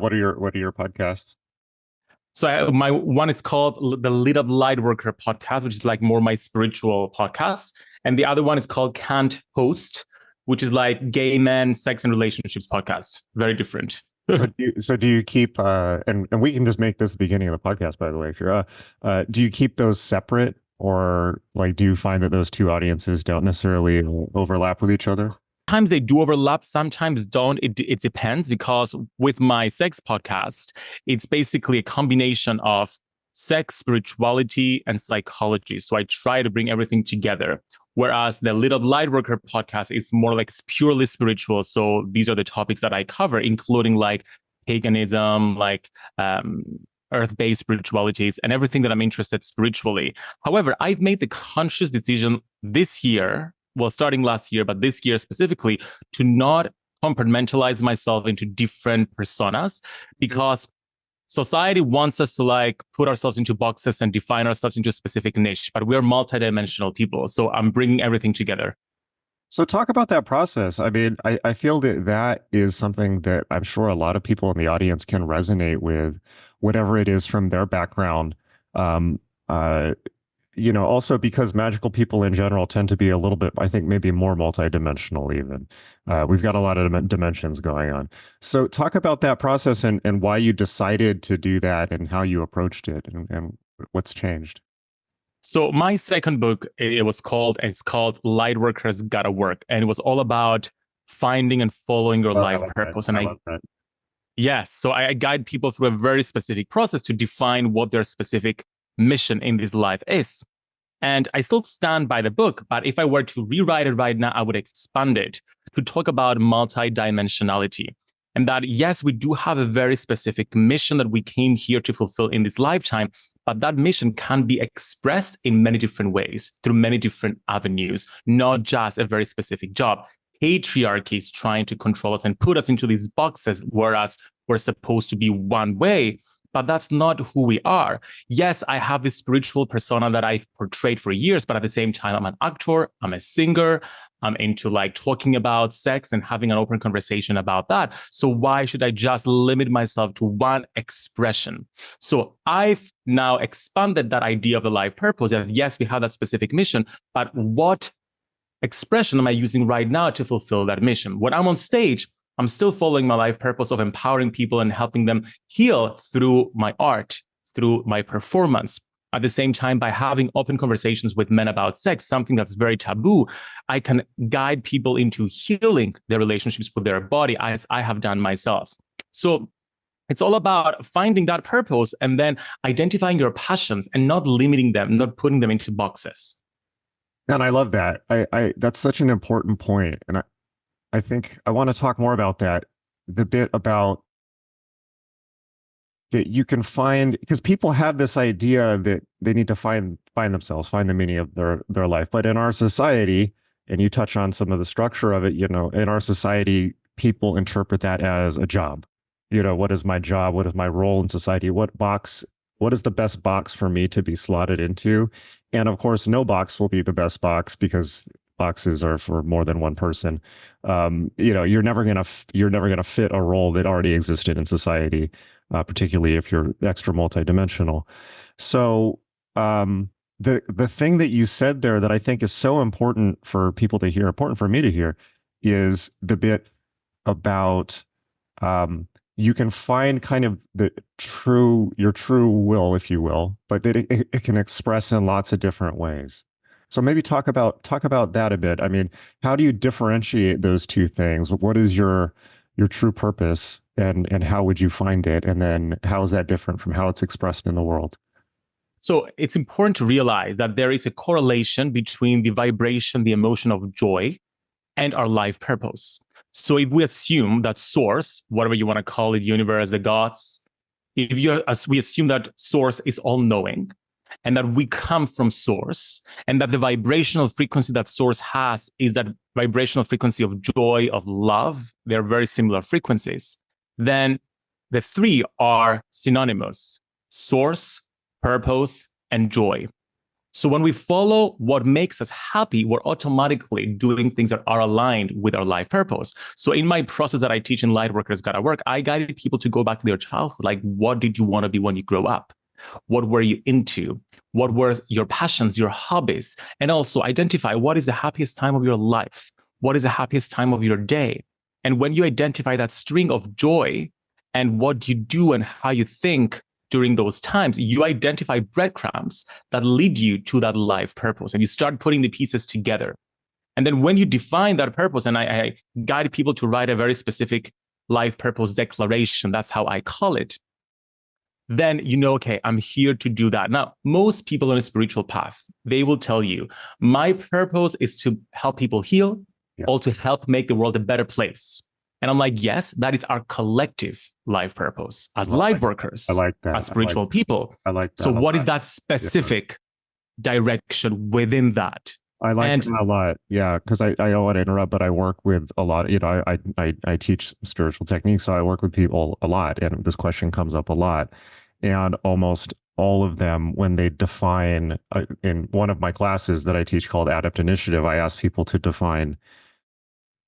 What are your podcasts? So my one is called the Lit Up Lightworker podcast, which is like more my spiritual podcast, and the other one is called Can't Host, which is like gay men, sex and relationships podcast. Very different. So do you keep and we can just make this the beginning of the podcast, by the way, if you're do you keep those separate, or like do you find that those two audiences don't necessarily overlap with each other? Sometimes they do overlap, sometimes don't. It depends because with my sex podcast, it's basically a combination of sex, spirituality, and psychology. So I try to bring everything together. Whereas the Little Lightworker podcast is more like purely spiritual. So these are the topics that I cover, including like paganism, like earth-based spiritualities, and everything that I'm interested spiritually. However, I've made the conscious decision this year, well, starting last year, but this year specifically, to not compartmentalize myself into different personas because society wants us to like put ourselves into boxes and define ourselves into a specific niche, but we're multidimensional people. So I'm bringing everything together. So talk about that process. I mean, I feel that that is something that I'm sure a lot of people in the audience can resonate with, whatever it is from their background. Um, uh, also because magical people in general tend to be a little bit, I think, maybe more multidimensional even. We've got a lot of dimensions going on. So talk about that process and why you decided to do that and how you approached it and what's changed. So my second book, it's called Lightworkers Gotta Work. And it was all about finding and following your Oh, I life love that. purpose. I love that. Yes, so I guide people through a very specific process to define what their specific mission in this life is. And I still stand by the book, but if I were to rewrite it right now, I would expand it to talk about multidimensionality. And that, yes, we do have a very specific mission that we came here to fulfill in this lifetime, but that mission can be expressed in many different ways through many different avenues, not just a very specific job. Patriarchy is trying to control us and put us into these boxes, whereas we're supposed to be one way, but that's not who we are. Yes, I have this spiritual persona that I've portrayed for years, but at the same time, I'm an actor, I'm a singer, I'm into like talking about sex and having an open conversation about that. So why should I just limit myself to one expression? So I've now expanded that idea of the life purpose. That yes, we have that specific mission, but what expression am I using right now to fulfill that mission? When I'm on stage, I'm still following my life purpose of empowering people and helping them heal through my art, through my performance. At the same time, by having open conversations with men about sex, something that's very taboo, I can guide people into healing their relationships with their body as I have done myself. So it's all about finding that purpose and then identifying your passions and not limiting them, not putting them into boxes. And I love that. I that's such an important point. And I think I want to talk more about that, the bit about that you can find, because people have this idea that they need to find themselves, find the meaning of their life. But in our society, and you touch on some of the structure of it, in our society, people interpret that as a job. What is my job? What is my role in society? What is the best box for me to be slotted into? And of course, no box will be the best box because boxes are for more than one person. You're never gonna fit a role that already existed in society, particularly if you're extra multidimensional. So the thing that you said there that I think is so important for people to hear, important for me to hear, is the bit about you can find kind of your true will, if you will, but that it can express in lots of different ways. So maybe talk about that a bit. I mean, how do you differentiate those two things? What is your true purpose, and how would you find it? And then how is that different from how it's expressed in the world? So it's important to realize that there is a correlation between the vibration, the emotion of joy, and our life purpose. So if we assume that source, whatever you want to call it, universe, the gods, as we assume that source is all knowing and that we come from source and that the vibrational frequency that source has is that vibrational frequency of joy, of love, they're very similar frequencies, then the three are synonymous: source, purpose, and joy. So when we follow what makes us happy, we're automatically doing things that are aligned with our life purpose. So in my process that I teach in Lightworkers Gotta Work, I guided people to go back to their childhood. Like, what did you want to be when you grow up? What were you into? What were your passions, your hobbies? And also identify what is the happiest time of your life? What is the happiest time of your day? And when you identify that string of joy and what you do and how you think during those times, you identify breadcrumbs that lead you to that life purpose, and you start putting the pieces together. And then when you define that purpose, and I guide people to write a very specific life purpose declaration, that's how I call it, then you know, okay, I'm here to do that. Now, most people on a spiritual path, they will tell you, my purpose is to help people heal, or to help make the world a better place. And I'm like, yes, that is our collective life purpose as light workers, I like that. as spiritual people. I like that. So what is that specific direction within that? I like that a lot. Yeah, because I don't want to interrupt, but I work with a lot. I teach spiritual techniques, so I work with people a lot, and this question comes up a lot. And almost all of them, when they define, in one of my classes that I teach called Adept Initiative, I ask people to define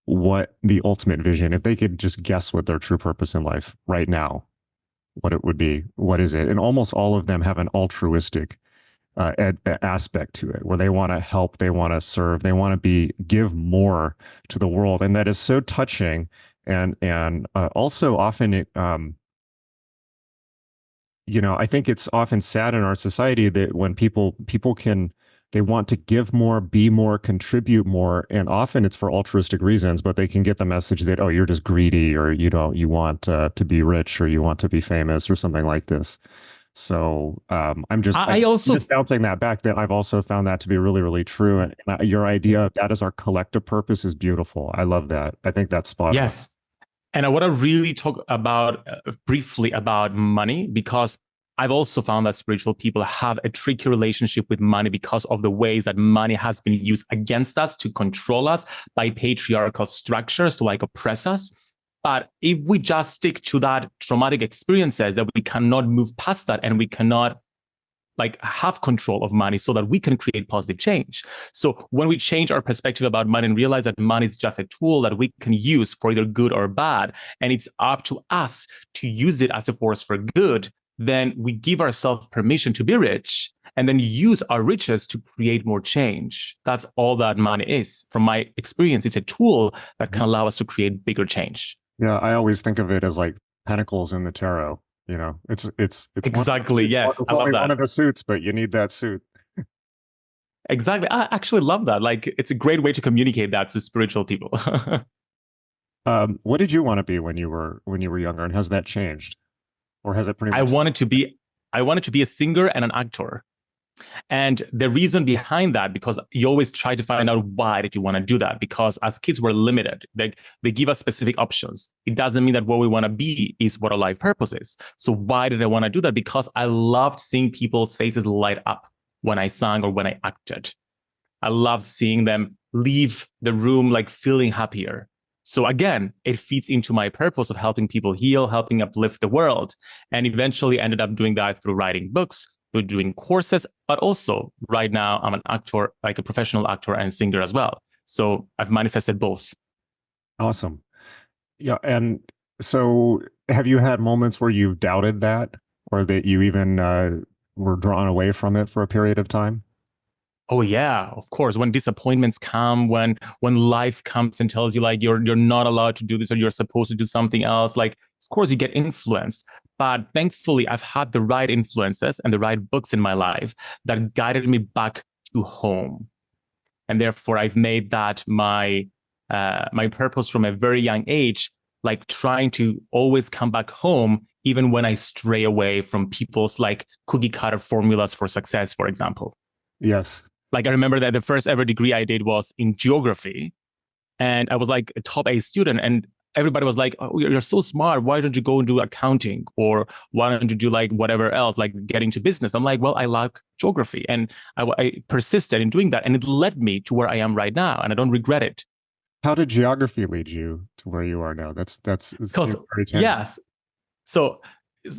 what the ultimate vision, if they could just guess what their true purpose in life right now, what it would be, what is it? And almost all of them have an altruistic aspect to it, where they want to help, they want to serve, they want to give more to the world, and that is so touching. And also often it, I think it's often sad in our society that when people can, they want to give more, be more, contribute more, and often it's for altruistic reasons, but they can get the message that, oh, you're just greedy, or you want to be rich, or you want to be famous, or something like this. So I'm just bouncing that back, that I've also found that to be really, really true. And your idea of that as our collective purpose is beautiful. I love that. I think that's spot on. Yes. And I want to really talk about briefly about money, because I've also found that spiritual people have a tricky relationship with money because of the ways that money has been used against us to control us by patriarchal structures to oppress us. But if we just stick to that traumatic experiences, that we cannot move past that, and we cannot have control of money so that we can create positive change. So when we change our perspective about money and realize that money is just a tool that we can use for either good or bad, and it's up to us to use it as a force for good, then we give ourselves permission to be rich and then use our riches to create more change. That's all that money is. From my experience, it's a tool that can allow us to create bigger change. Yeah, I always think of it as like pentacles in the tarot. It's exactly, yes. It's only one of the suits, but you need that suit. Exactly. I actually love that. It's a great way to communicate that to spiritual people. What did you want to be when you were younger, and has that changed, or has it pretty much? I wanted to be a singer and an actor. And the reason behind that, because you always try to find out why did you want to do that? Because as kids, we're limited. They give us specific options. It doesn't mean that what we want to be is what our life purpose is. So why did I want to do that? Because I loved seeing people's faces light up when I sang or when I acted. I loved seeing them leave the room feeling happier. So again, it feeds into my purpose of helping people heal, helping uplift the world, and eventually ended up doing that through writing books, through doing courses, but also right now I'm an actor, a professional actor and singer as well. So I've manifested both. Awesome. Yeah. And so have you had moments where you've doubted that, or that you even were drawn away from it for a period of time? Oh yeah, of course. When disappointments come, when life comes and tells you you're not allowed to do this, or you're supposed to do something else, of course you get influenced. But thankfully, I've had the right influences and the right books in my life that guided me back to home. And therefore, I've made that my purpose from a very young age, trying to always come back home, even when I stray away from people's cookie cutter formulas for success, for example. Yes. I remember that the first ever degree I did was in geography, and I was a top A student, and everybody was like, oh, you're so smart. Why don't you go and do accounting? Or why don't you do whatever else, get into business? I'm like, well, I like geography. And I persisted in doing that. And it led me to where I am right now. And I don't regret it. How did geography lead you to where you are now? That's very yes. So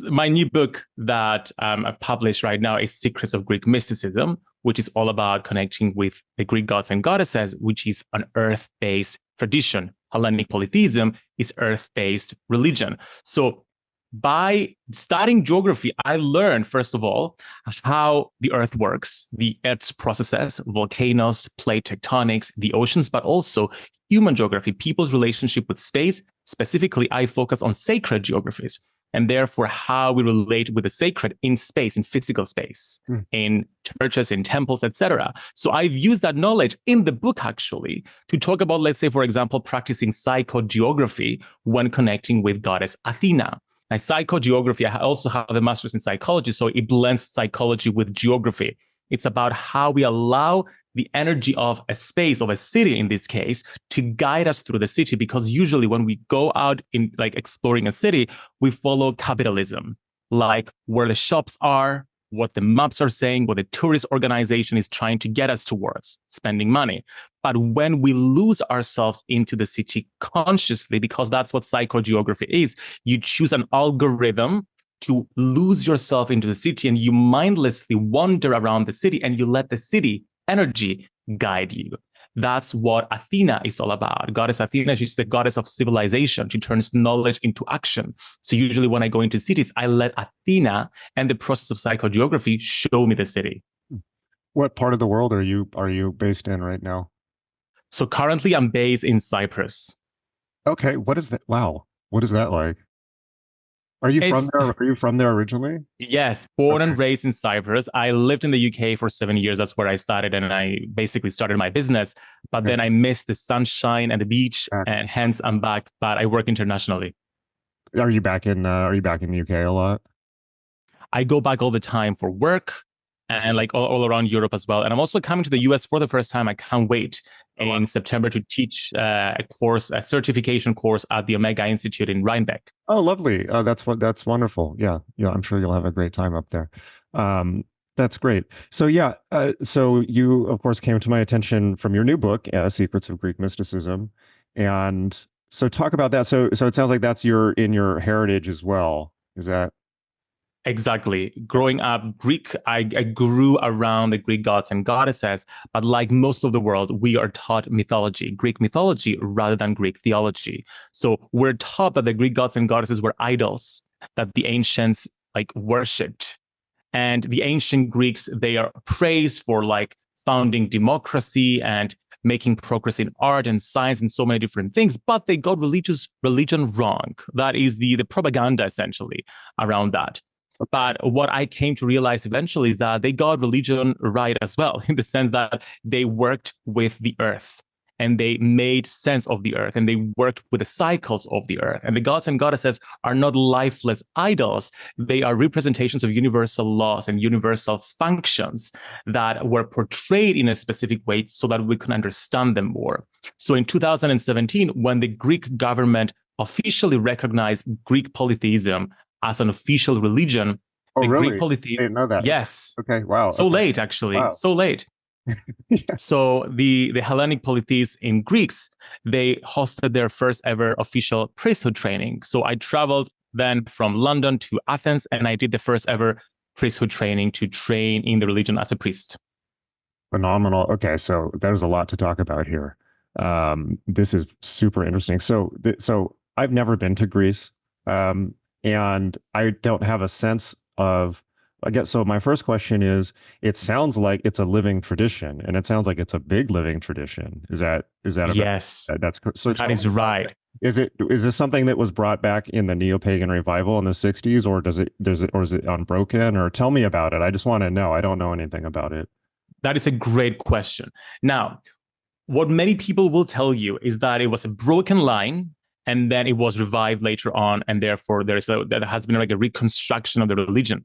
my new book that I've published right now is Secrets of Greek Mysticism, which is all about connecting with the Greek gods and goddesses, which is an earth-based tradition. Hellenic polytheism is earth-based religion. So by studying geography, I learned, first of all, how the earth works, the earth's processes, volcanoes, plate tectonics, the oceans, but also human geography, people's relationship with space. Specifically, I focus on sacred geographies, and therefore how we relate with the sacred in space, in physical space, in churches, in temples, etc. So I've used that knowledge in the book, actually, to talk about, let's say, for example, practicing psychogeography when connecting with goddess Athena. Now, psychogeography, I also have a master's in psychology, so it blends psychology with geography. It's about how we allow the energy of a space, of a city in this case, to guide us through the city. Because usually when we go out in like exploring a city, we follow capitalism, like where the shops are, what the maps are saying, what the tourist organization is trying to get us towards, spending money. But when we lose ourselves into the city consciously, because that's what psychogeography is, you choose an algorithm to lose yourself into the city and you mindlessly wander around the city and you let the city energy guide you. That's what Athena is all about. Goddess Athena, she's the goddess of civilization. She turns knowledge into action. So usually when I go into cities, I let Athena and the process of psychogeography show me the city. What part of the world are you based in right now? So currently I'm based in Cyprus. Okay, what is that? Wow, what is that like? Are you from there? Are you from there originally? Yes, born and raised in Cyprus. I lived in the UK for 7 years. That's where I started, and I basically started my business. But then I missed the sunshine and the beach, and hence I'm back. But I work internationally. Are you back in the UK a lot? I go back all the time for work and like all around Europe as well. And I'm also coming to the US for the first time. I can't wait in September to teach a certification course at the Omega Institute in Rhinebeck. Oh, lovely. That's wonderful. Yeah. I'm sure you'll have a great time up there. That's great. So yeah, so you of course came to my attention from your new book, Secrets of Greek Mysticism. And so talk about that. So it sounds like that's in your heritage as well. Is that? Exactly. Growing up Greek, I grew around the Greek gods and goddesses, but like most of the world, we are taught mythology, Greek mythology, rather than Greek theology. So we're taught that the Greek gods and goddesses were idols that the ancients like worshipped. And the ancient Greeks, they are praised for like founding democracy and making progress in art and science and so many different things, but they got religion wrong. That is the propaganda essentially around that. But what I came to realize eventually is that they got religion right as well, in the sense that they worked with the earth and they made sense of the earth and they worked with the cycles of the earth. And the gods and goddesses are not lifeless idols. They are representations of universal laws and universal functions that were portrayed in a specific way so that we can understand them more. So in 2017, when the Greek government officially recognized Greek polytheism as an official religion, the really? Greek polytheists. I didn't know that. Yes. Okay. Wow. So late, actually. Wow. So late. Yeah. So the Hellenic polytheists in Greeks, they hosted their first ever official priesthood training. So I traveled then from London to Athens, and I did the first ever priesthood training to train in the religion as a priest. Phenomenal. Okay, so there's a lot to talk about here. This is super interesting. So I've never been to Greece. And I don't have a sense of, I guess, so my first question is, it sounds like it's a living tradition and it sounds like it's a big living tradition. Is that yes, that's so that is right. Is this something that was brought back in the neo-pagan revival in the 60s, or is it unbroken, or tell me about it? I just want to know. I don't know anything about it. That is a great question. Now, what many people will tell you is that it was a broken line and then it was revived later on, and therefore there has been like a reconstruction of the religion.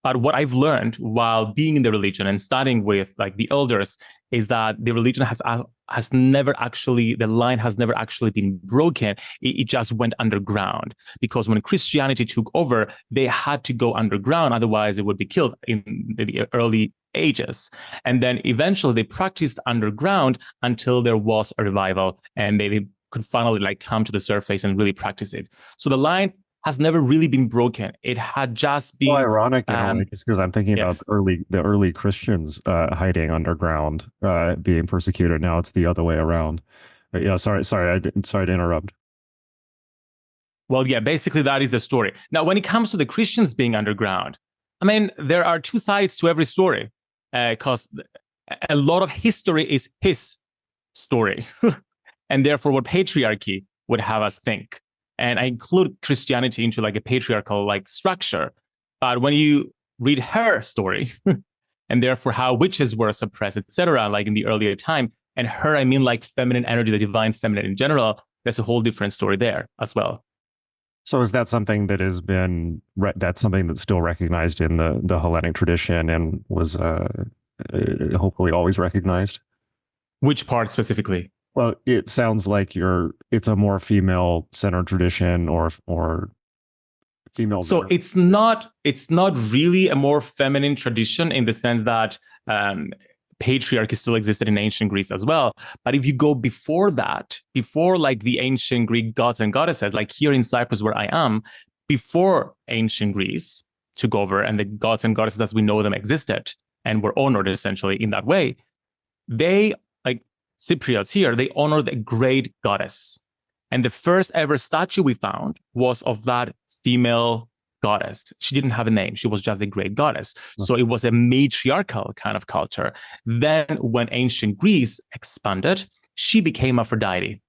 But what I've learned while being in the religion and studying with like the elders is that the religion has never actually, the line has never actually been broken. It just went underground, because when Christianity took over, they had to go underground, otherwise it would be killed in the early ages. And then eventually they practiced underground until there was a revival and they could finally like come to the surface and really practice it. So the line has never really been broken. It had just Well, been, ironic in a way, just because I'm thinking about yes. the early Christians hiding underground, being persecuted. Now it's the other way around. But yeah, sorry to interrupt. Well, yeah, basically that is the story. Now, when it comes to the Christians being underground, I mean, there are two sides to every story, because a lot of history is his story. And therefore, what patriarchy would have us think. And I include Christianity into like a patriarchal like structure. But when you read her story, and therefore how witches were suppressed, etc., like in the earlier time, and her, I mean like feminine energy, the divine feminine in general, there's a whole different story there as well. So is that something that has been that's something that's still recognized in the Hellenic tradition and was hopefully always recognized? Which part specifically? Well, it sounds like it's a more female centered tradition or female. So it's not really a more feminine tradition in the sense that patriarchy still existed in ancient Greece as well. But if you go before that, before like the ancient Greek gods and goddesses, like here in Cyprus where I am, before ancient Greece took over and the gods and goddesses as we know them existed and were honored essentially in that way, they, like Cypriots here, they honored a great goddess. And the first ever statue we found was of that female goddess. She didn't have a name. She was just a great goddess. So it was a matriarchal kind of culture. Then when ancient Greece expanded, she became Aphrodite.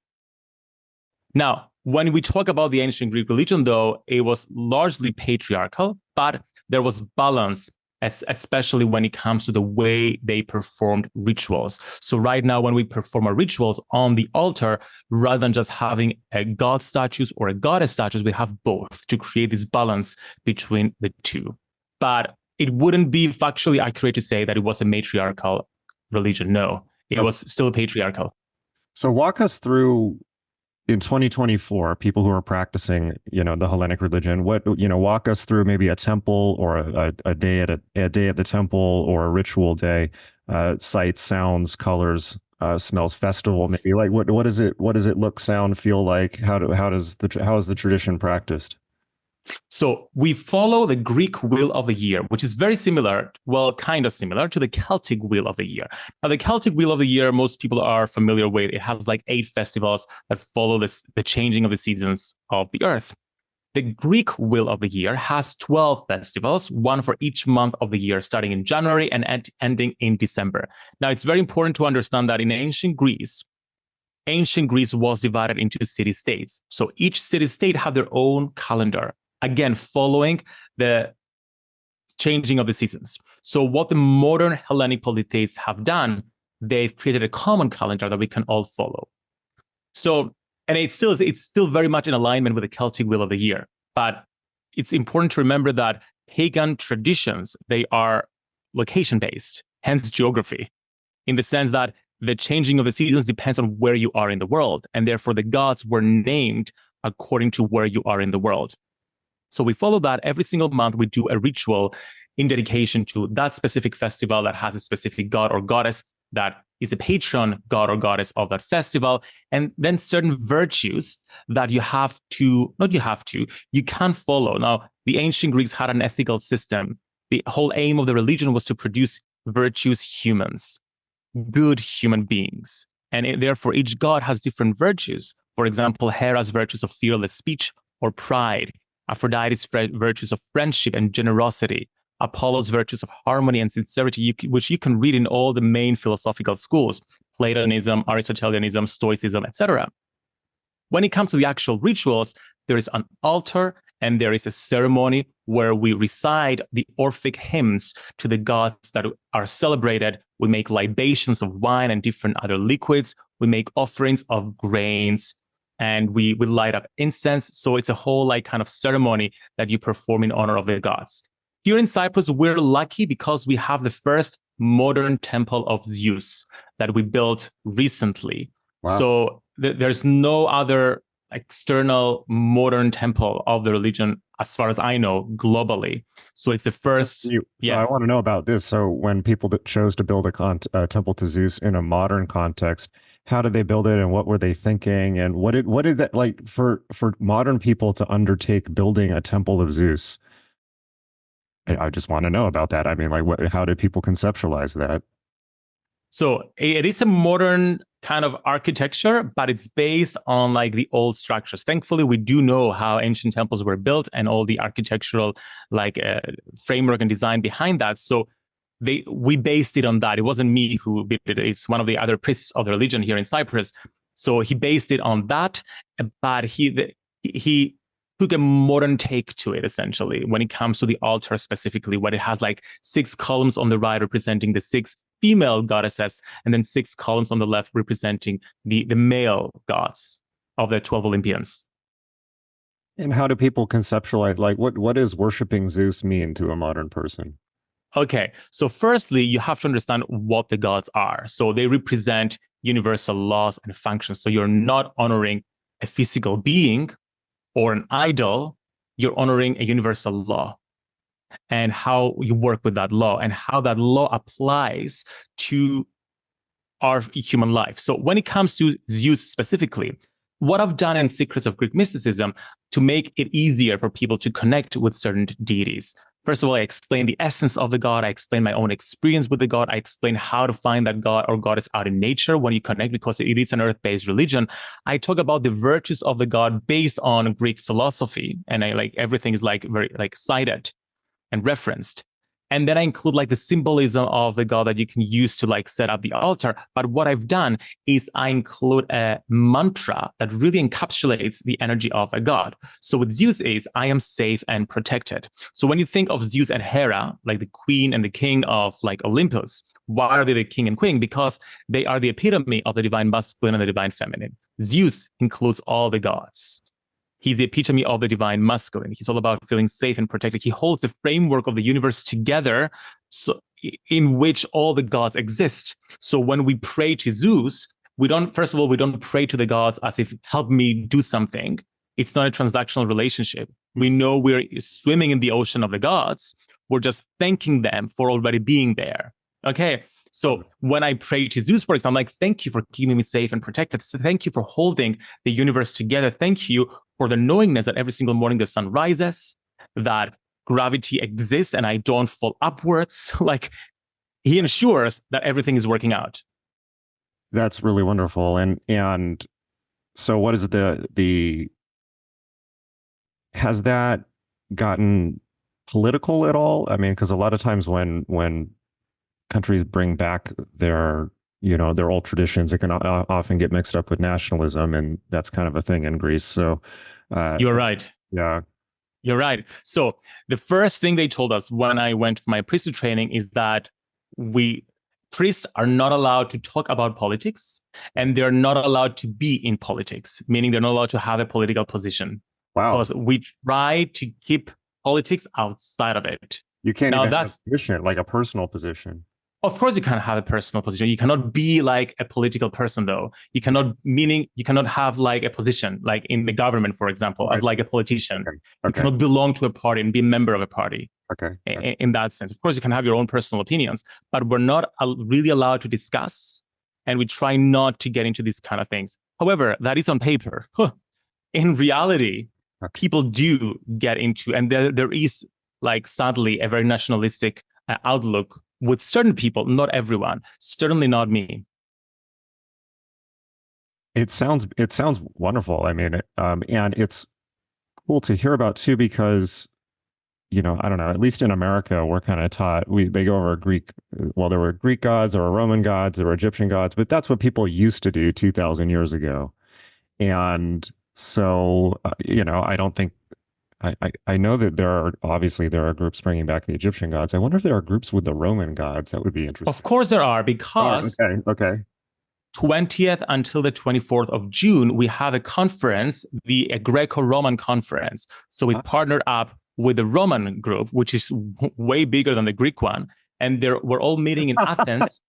Now, when we talk about the ancient Greek religion, though, it was largely patriarchal, but there was balance, especially when it comes to the way they performed rituals. So right now, when we perform our rituals on the altar, rather than just having a god statues or a goddess statues, we have both to create this balance between the two. But it wouldn't be factually accurate to say that it was a matriarchal religion. No, it was still patriarchal. So walk us through in 2024, people who are practicing, the Hellenic religion, walk us through maybe a temple or a day at a day at the temple or a ritual day, sights, sounds, colors, smells, festival, maybe like what is it? What does it look, sound, feel like? How is the tradition practiced? So we follow the Greek wheel of the year, which is very similar, well, kind of similar to the Celtic wheel of the year. Now, the Celtic wheel of the year, most people are familiar with. It has like 8 festivals that follow the changing of the seasons of the earth. The Greek wheel of the year has 12 festivals, one for each month of the year, starting in January and ending in December. Now, it's very important to understand that in ancient Greece was divided into city-states. So each city-state had their own calendar, again, following the changing of the seasons. So what the modern Hellenic polities have done, they've created a common calendar that we can all follow. So, and it's still very much in alignment with the Celtic wheel of the year. But it's important to remember that pagan traditions, they are location-based, hence geography, in the sense that the changing of the seasons depends on where you are in the world. And therefore, the gods were named according to where you are in the world. So we follow that every single month. We do a ritual in dedication to that specific festival that has a specific god or goddess that is a patron god or goddess of that festival. And then certain virtues that you can follow. Now, the ancient Greeks had an ethical system. The whole aim of the religion was to produce virtuous humans, good human beings. And therefore, each god has different virtues. For example, Hera's virtues of fearless speech or pride. Aphrodite's virtues of friendship and generosity, Apollo's virtues of harmony and sincerity, which you can read in all the main philosophical schools, Platonism, Aristotelianism, Stoicism, etc. When it comes to the actual rituals, there is an altar and there is a ceremony where we recite the Orphic hymns to the gods that are celebrated. We make libations of wine and different other liquids. We make offerings of grains, and we light up incense. So it's a whole like kind of ceremony that you perform in honor of the gods. Here in Cyprus, we're lucky because we have the first modern temple of Zeus that we built recently. Wow. So there's no other external modern temple of the religion as far as I know, globally. So it's the first. So I want to know about this. So when people that chose to build a temple to Zeus in a modern context, how did they build it, and what were they thinking, and what did that like for modern people to undertake building a temple of Zeus? I just want to know about that. I mean, like, how did people conceptualize that? So it is a modern kind of architecture, but it's based on like the old structures. Thankfully, we do know how ancient temples were built and all the architectural like framework and design behind that. So we based it on that. It wasn't me who did it. It's one of the other priests of the religion here in Cyprus. So he based it on that, but he took a modern take to it, essentially, when it comes to the altar specifically, where it has like 6 columns on the right representing the 6 female goddesses, and then 6 columns on the left representing the male gods of the 12 Olympians. And how do people conceptualize, like, what does worshiping Zeus mean to a modern person? Okay, so firstly, you have to understand what the gods are. So they represent universal laws and functions. So you're not honoring a physical being or an idol, you're honoring a universal law and how you work with that law and how that law applies to our human life. So when it comes to Zeus specifically, what I've done in Secrets of Greek Mysticism to make it easier for people to connect with certain deities. First of all, I explain the essence of the god. I explain my own experience with the god. I explain how to find that god or goddess out in nature when you connect, because it is an earth-based religion. I talk about the virtues of the god based on Greek philosophy, and I like everything is like very like cited and referenced. And then I include like the symbolism of the god that you can use to like set up the altar. But what I've done is I include a mantra that really encapsulates the energy of a god. So with Zeus is, I am safe and protected. So when you think of Zeus and Hera, like the queen and the king of like Olympus, why are they the king and queen? Because they are the epitome of the divine masculine and the divine feminine. Zeus includes all the gods. He's the epitome of the divine masculine. He's all about feeling safe and protected. He holds the framework of the universe together, so in which all the gods exist. So when we pray to Zeus, we don't pray to the gods as if help me do something. It's not a transactional relationship. We know we're swimming in the ocean of the gods. We're just thanking them for already being there. Okay. So when I pray to Zeus, for example, I'm like, thank you for keeping me safe and protected. So thank you for holding the universe together. Thank you for the knowingness that every single morning the sun rises, that gravity exists and I don't fall upwards. Like, he ensures that everything is working out. That's really wonderful. And so what is has that gotten political at all? I mean, because a lot of times when countries bring back their old traditions, it can often get mixed up with nationalism, and that's kind of a thing in Greece. So you're right. Yeah, you're right. So the first thing they told us when I went for my priesthood training is that priests are not allowed to talk about politics, and they're not allowed to be in politics, meaning they're not allowed to have a political position. Wow. Because we try to keep politics outside of it. You can't even have a position, like a personal position. Of course, you can't have a personal position. You cannot be like a political person, though. You cannot have like a position, like in the government, for example, as like a politician. Okay. You cannot belong to a party and be a member of a party. Okay. In that sense, of course, you can have your own personal opinions, but we're not really allowed to discuss, and we try not to get into these kind of things. However, that is on paper. In reality, people do get into, and there is like sadly a very nationalistic outlook with certain people, not everyone, certainly not me. It sounds wonderful. I mean, and it's cool to hear about too, because, I don't know, at least in America, we're kind of taught, they go over there were Greek gods, there were Roman gods, there were Egyptian gods, but that's what people used to do 2,000 years ago. And so, I don't think, I know that there are groups bringing back the Egyptian gods. I wonder if there are groups with the Roman gods. That would be interesting. Of course there are, because okay. 20th until the 24th of June, we have a conference, the Greco-Roman conference. So we partnered up with the Roman group, which is way bigger than the Greek one. And we're all meeting in Athens.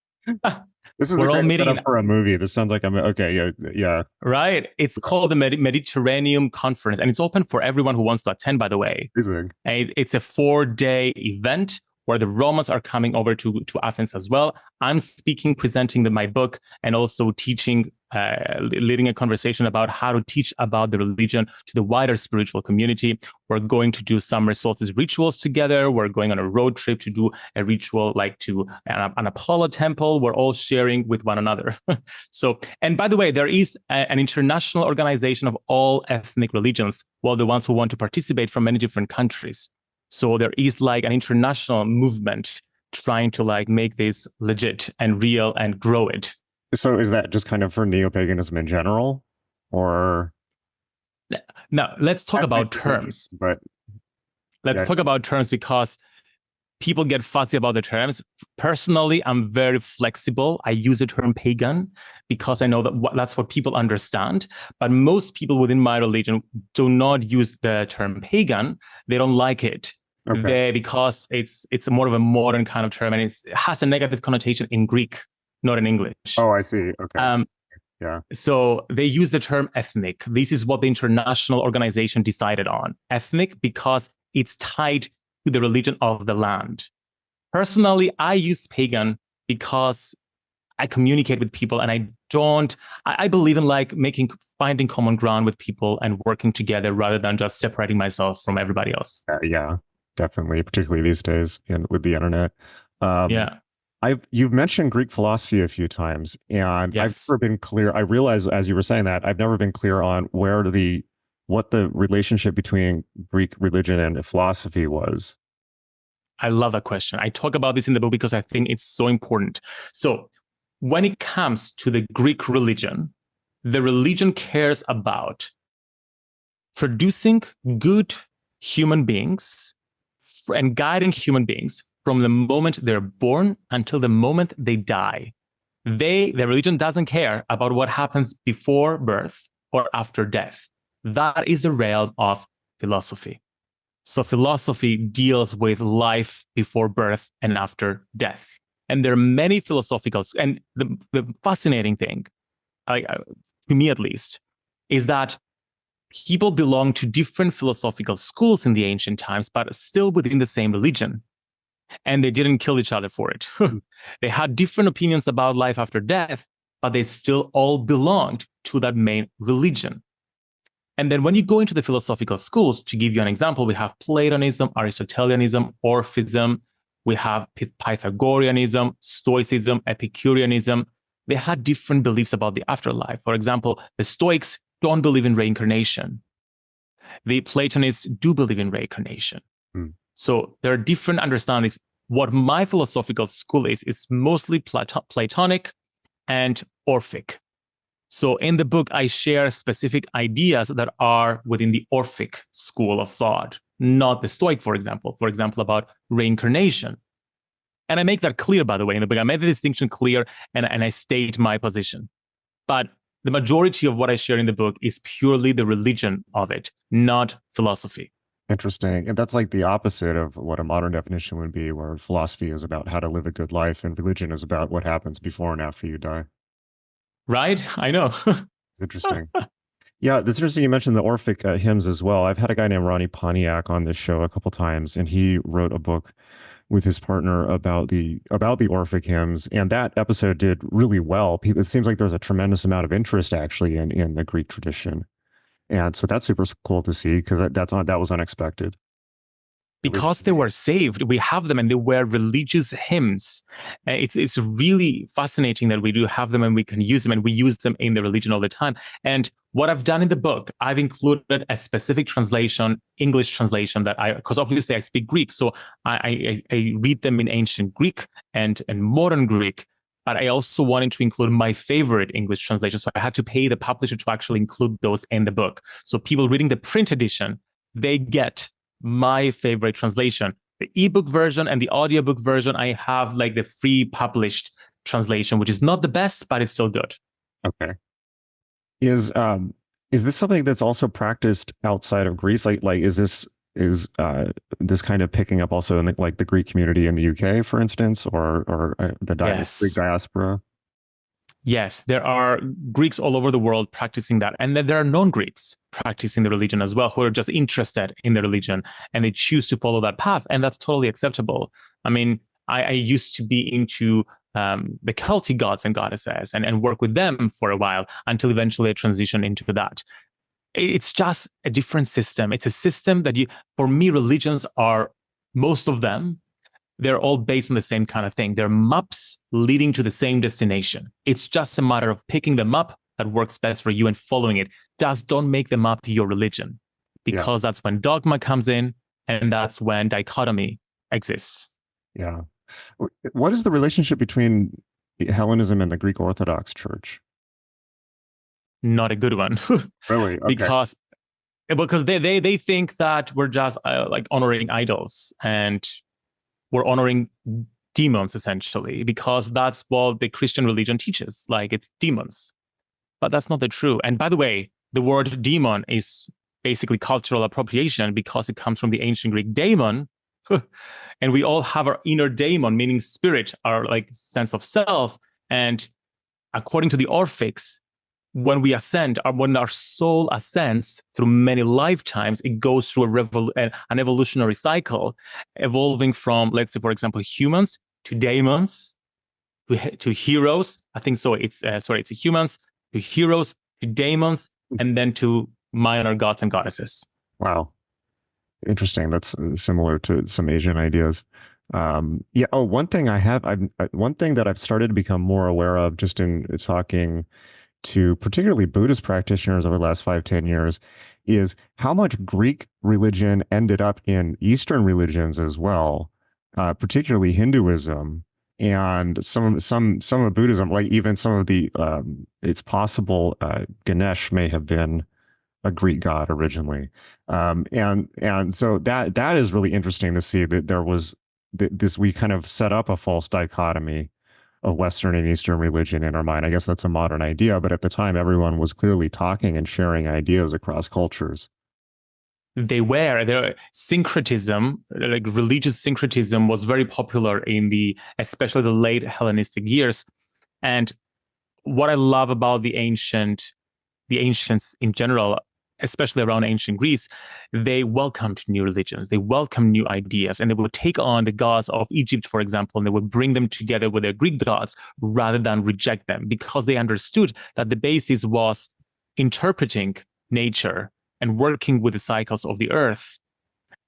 This is a We're all great meeting setup in, for a movie. This sounds like I'm okay. Yeah, yeah. right? It's called the Mediterranean Conference, and it's open for everyone who wants to attend, by the way. Amazing. And it's a 4-day event where the Romans are coming over to Athens as well. I'm speaking, presenting my book, and also teaching, leading a conversation about how to teach about the religion to the wider spiritual community. We're going to do summer solstice rituals together. We're going on a road trip to do a ritual like to an Apollo temple. We're all sharing with one another. So, and by the way, there is an international organization of all ethnic religions, well, the ones who want to participate from many different countries. So there is like an international movement trying to like make this legit and real and grow it. So is that just kind of for neo-paganism in general, or Now, let's talk about terms. But Let's yeah. talk about terms because people get fussy about the terms. Personally, I'm very flexible. I use the term pagan because I know that that's what people understand. But most people within my religion do not use the term pagan. They don't like it. Okay. Because it's more of a modern kind of term, and it has a negative connotation in Greek, not in English. Oh, I see. Okay. Yeah. So they use the term ethnic. This is what the international organization decided on. Ethnic because it's tied to the religion of the land. Personally, I use pagan because I communicate with people, and I believe in like finding common ground with people and working together rather than just separating myself from everybody else. Yeah, definitely, particularly these days and with the internet. Yeah. You've mentioned Greek philosophy a few times, and I've Yes. never been clear. I realize as you were saying that I've never been clear on what the relationship between Greek religion and philosophy was. I love that question. I talk about this in the book because I think it's so important. So when it comes to the Greek religion, the religion cares about producing good human beings and guiding human beings from the moment they're born until the moment they die. The religion doesn't care about what happens before birth or after death. That is the realm of philosophy. So philosophy deals with life before birth and after death. And there are many philosophical, and the fascinating thing, to me at least, is that people belong to different philosophical schools in the ancient times, but still within the same religion. And they didn't kill each other for it. They had different opinions about life after death, but they still all belonged to that main religion. And then when you go into the philosophical schools, to give you an example, we have Platonism, Aristotelianism, Orphism, we have Pythagoreanism, Stoicism, Epicureanism. They had different beliefs about the afterlife. For example, the Stoics don't believe in reincarnation. The Platonists do believe in reincarnation. So there are different understandings. What my philosophical school is mostly Platonic and Orphic. So in the book, I share specific ideas that are within the Orphic school of thought, not the Stoic, for example about reincarnation. And I make that clear, by the way, in the book. I made the distinction clear, and I state my position. But the majority of what I share in the book is purely the religion of it, not philosophy. Interesting. And that's like the opposite of what a modern definition would be, where philosophy is about how to live a good life and religion is about what happens before and after you die. Right? I know. It's interesting. Yeah, it's interesting you mentioned the Orphic hymns as well. I've had a guy named Ronnie Pontiac on this show a couple times, and he wrote a book with his partner about the Orphic hymns, and that episode did really well. It seems like there's a tremendous amount of interest actually in the Greek tradition. And so that's super cool to see because that was unexpected. Because they were saved, we have them, and they were religious hymns. It's really fascinating that we do have them and we can use them, and we use them in the religion all the time. And what I've done in the book, I've included a specific translation, English translation, because obviously I speak Greek, so I read them in ancient Greek and modern Greek. But I also wanted to include my favorite English translation, so I had to pay the publisher to actually include those in the book. So people reading the print edition, they get my favorite translation. The ebook version and the audiobook version, I have like the free published translation, which is not the best, but it's still good. Okay. Is this something that's also practiced outside of Greece? Like is this kind of picking up also in the Greek community in the UK, for instance, or the Greek diaspora? Yes, there are Greeks all over the world practicing that. And then there are non-Greeks practicing the religion as well, who are just interested in the religion and they choose to follow that path. And that's totally acceptable. I mean, I used to be into the Celtic gods and goddesses and work with them for a while until eventually I transitioned into that. It's just a different system. It's a system that for me, religions are, most of them, they're all based on the same kind of thing. They're maps leading to the same destination. It's just a matter of picking the map that works best for you and following it. Just don't make the map your religion, Yeah. because that's when dogma comes in and that's when dichotomy exists. Yeah. What is the relationship between Hellenism and the Greek Orthodox Church? Not a good one. Really? Okay. because they think that we're just like honoring idols and we're honoring demons, essentially, because that's what the Christian religion teaches. Like, it's demons. But that's not the true. And by the way, the word demon is basically cultural appropriation because it comes from the ancient Greek daemon. And we all have our inner daemon, meaning spirit, our like sense of self. And according to the Orphics, when we ascend, when our soul ascends through many lifetimes, it goes through an evolutionary cycle, evolving from, let's say, for example, humans to daemons to heroes. I think so. It's humans to heroes to daemons, and then to minor gods and goddesses. Wow. Interesting. That's similar to some Asian ideas. Yeah. Oh, one thing one thing that I've started to become more aware of just in talking to particularly Buddhist practitioners over the last 5-10 years is how much Greek religion ended up in Eastern religions as well, particularly Hinduism and some of Buddhism, like even some of the, it's possible Ganesh may have been a Greek god originally. And so that is really interesting to see that there was this, we kind of set up a false dichotomy of Western and Eastern religion in our mind. I guess that's a modern idea, but at the time, everyone was clearly talking and sharing ideas across cultures. Their syncretism, like religious syncretism, was very popular in especially the late Hellenistic years. And what I love about the ancients in general, especially around ancient Greece, they welcomed new religions, they welcomed new ideas, and they would take on the gods of Egypt, for example, and they would bring them together with their Greek gods rather than reject them, because they understood that the basis was interpreting nature and working with the cycles of the earth.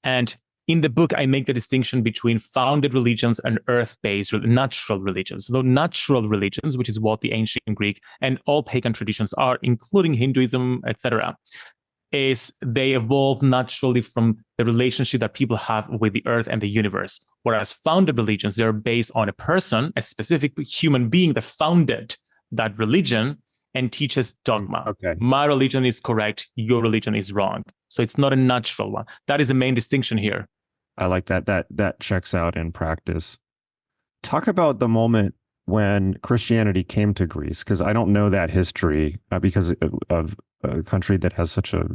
And in the book, I make the distinction between founded religions and earth-based natural religions. So natural religions, which is what the ancient Greek and all pagan traditions are, including Hinduism, etc., is they evolve naturally from the relationship that people have with the earth and the universe. Whereas founded religions, they're based on a person, a specific human being that founded that religion and teaches dogma. Okay. My religion is correct, your religion is wrong. So it's not a natural one. That is the main distinction here. I like that. That checks out in practice. Talk about the moment when Christianity came to Greece, because I don't know that history because of a country that has such a,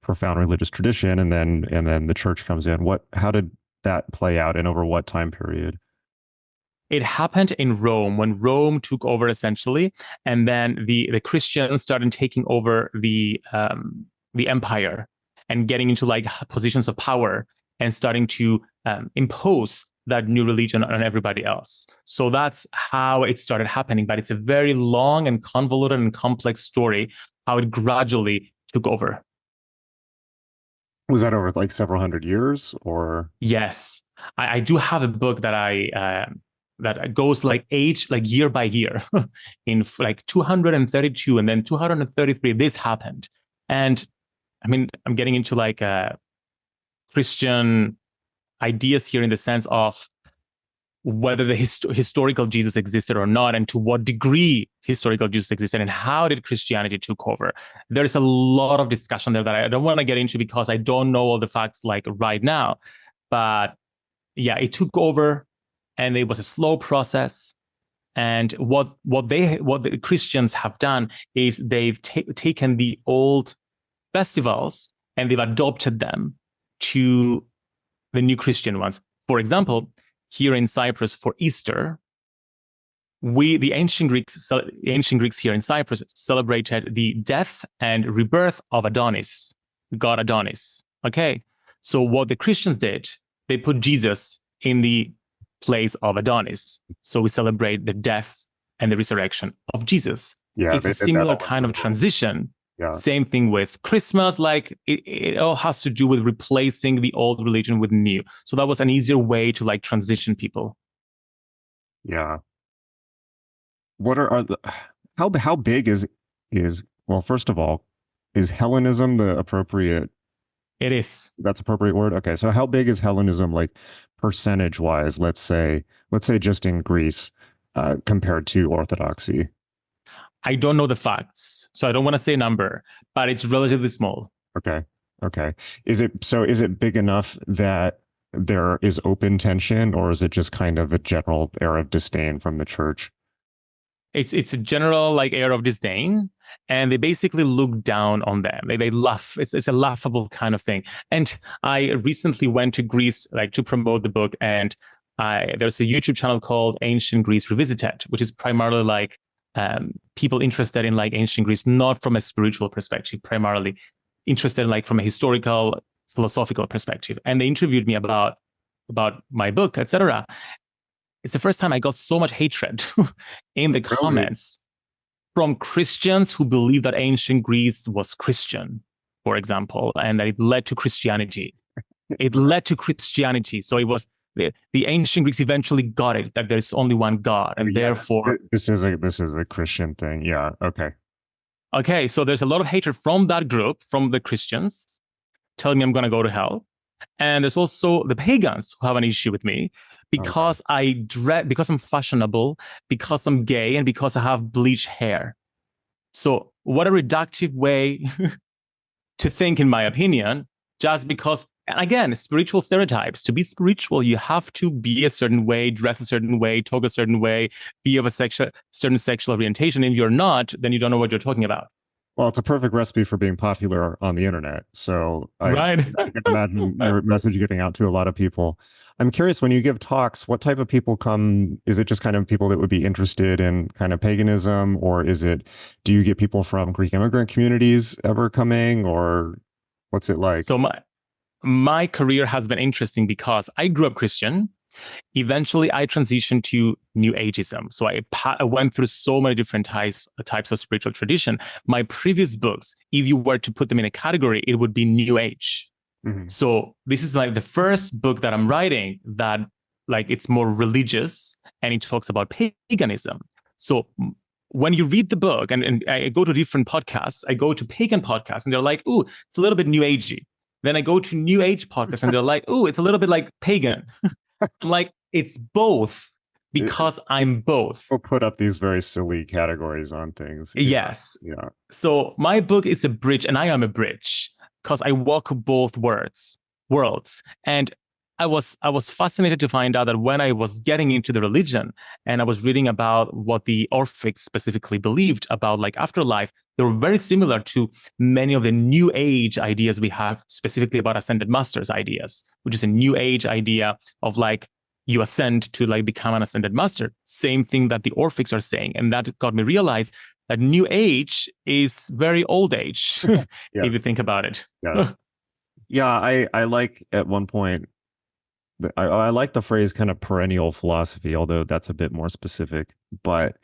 profound religious tradition, and then the church comes in. How did that play out, and over what time period? It happened in Rome, when Rome took over, essentially, and then the Christians started taking over the empire and getting into like positions of power and starting to impose that new religion on everybody else. So that's how it started happening. But it's a very long and convoluted and complex story, how it gradually took over. Was that over like several hundred years, or? Yes, I do have a book that that goes like year by year in like 232 and then 233 this happened. And I mean, I'm getting into like Christian ideas here in the sense of whether the historical Jesus existed or not, and to what degree historical Jesus existed, and how did Christianity took over. There's a lot of discussion there that I don't want to get into because I don't know all the facts like right now. But yeah, it took over, and it was a slow process. And what the Christians have done is they've taken the old festivals and they've adopted them to the new Christian ones. For example, here in Cyprus for Easter, the ancient Greeks here in Cyprus celebrated the death and rebirth of Adonis, god Adonis. Okay, so what the Christians did, they put Jesus in the place of Adonis. So we celebrate the death and the resurrection of Jesus. Yeah, It's they a did that similar all over kind the of world. transition. Yeah. Same thing with Christmas, like it all has to do with replacing the old religion with new. So that was an easier way to like transition people. Yeah. What are the how big is well, first of all, is Hellenism the appropriate It is. that's appropriate word? Okay. So how big is Hellenism like percentage wise, let's say just in Greece, compared to Orthodoxy? I don't know the facts, so I don't want to say a number, but it's relatively small. Okay. Okay. Is it big enough that there is open tension, or is it just kind of a general air of disdain from the church? It's a general like air of disdain, and they basically look down on them. They laugh. It's a laughable kind of thing. And I recently went to Greece like to promote the book, and there's a YouTube channel called Ancient Greece Revisited, which is primarily like people interested in like ancient Greece, not from a spiritual perspective, primarily interested in like from a historical, philosophical perspective. And they interviewed me about my book, etc. It's the first time I got so much hatred in the Really? comments from Christians who believe that ancient Greece was Christian, for example, and that it led to Christianity. It led to Christianity. So it was the ancient Greeks eventually got it that there's only one God, and Yeah, therefore, this is a Christian thing. Yeah. Okay. okay, so there's a lot of hatred from that group, from the Christians, telling me I'm going to go to hell. And there's also the pagans who have an issue with me Oh, wow. because I'm fashionable, because I'm gay, and because I have bleached hair. So what a reductive way to think, in my opinion, just because, and again, spiritual stereotypes. To be spiritual, you have to be a certain way, dress a certain way, talk a certain way, be of a certain sexual orientation. If you're not, then you don't know what you're talking about. Well, it's a perfect recipe for being popular on the internet. So Right. I can imagine your message getting out to a lot of people. I'm curious, when you give talks, what type of people come? Is it just kind of people that would be interested in kind of paganism, or do you get people from Greek immigrant communities ever coming, or what's it like? So my career has been interesting because I grew up Christian. Eventually, I transitioned to New Ageism. So I went through so many different types of spiritual tradition. My previous books, if you were to put them in a category, it would be New Age. Mhm. So this is like the first book that I'm writing that like it's more religious and it talks about paganism. So when you read the book and I go to different podcasts, I go to pagan podcasts and they're like, ooh, it's a little bit New Agey. Then I go to New Age podcasts and they're like, ooh, it's a little bit like pagan. I'm like, it's both because I'm both. We'll put up these very silly categories on things. Yeah. Yes. Yeah. So my book is a bridge, and I am a bridge because I walk both worlds. And I was fascinated to find out that when I was getting into the religion and I was reading about what the Orphics specifically believed about like afterlife, they were very similar to many of the New Age ideas we have, specifically about ascended masters ideas, which is a New Age idea of like you ascend to like become an ascended master. Same thing that the Orphics are saying. And that got me realize that New Age is very old age, Yeah. if you think about it. Yes. Yeah. I like at one point, I like the phrase kind of perennial philosophy, although that's a bit more specific. But